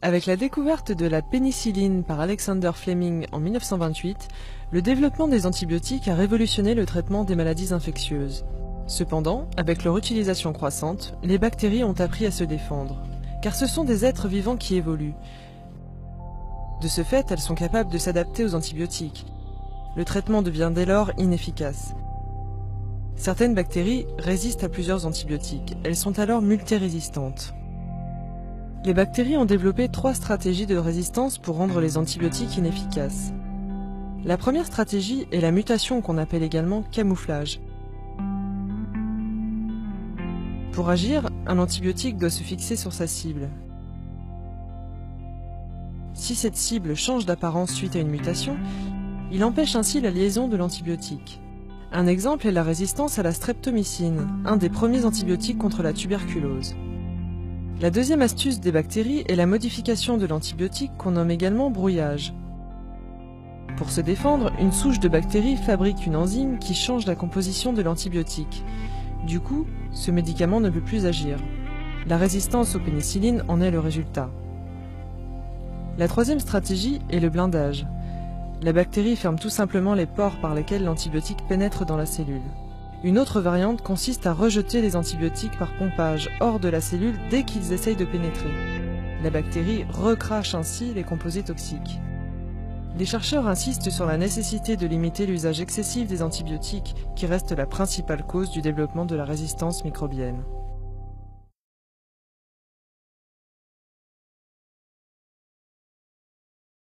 Avec la découverte de la pénicilline par Alexander Fleming en 1928, le développement des antibiotiques a révolutionné le traitement des maladies infectieuses. Cependant, avec leur utilisation croissante, les bactéries ont appris à se défendre, car ce sont des êtres vivants qui évoluent. De ce fait, elles sont capables de s'adapter aux antibiotiques. Le traitement devient dès lors inefficace. Certaines bactéries résistent à plusieurs antibiotiques, elles sont alors multirésistantes. Les bactéries ont développé 3 stratégies de résistance pour rendre les antibiotiques inefficaces. La première stratégie est la mutation qu'on appelle également camouflage. Pour agir, un antibiotique doit se fixer sur sa cible. Si cette cible change d'apparence suite à une mutation, il empêche ainsi la liaison de l'antibiotique. Un exemple est la résistance à la streptomycine, un des premiers antibiotiques contre la tuberculose. La deuxième astuce des bactéries est la modification de l'antibiotique qu'on nomme également brouillage. Pour se défendre, une souche de bactéries fabrique une enzyme qui change la composition de l'antibiotique. Du coup, ce médicament ne peut plus agir. La résistance aux pénicillines en est le résultat. La troisième stratégie est le blindage. La bactérie ferme tout simplement les pores par lesquels l'antibiotique pénètre dans la cellule. Une autre variante consiste à rejeter les antibiotiques par pompage hors de la cellule dès qu'ils essayent de pénétrer. La bactérie recrache ainsi les composés toxiques. Les chercheurs insistent sur la nécessité de limiter l'usage excessif des antibiotiques qui reste la principale cause du développement de la résistance microbienne.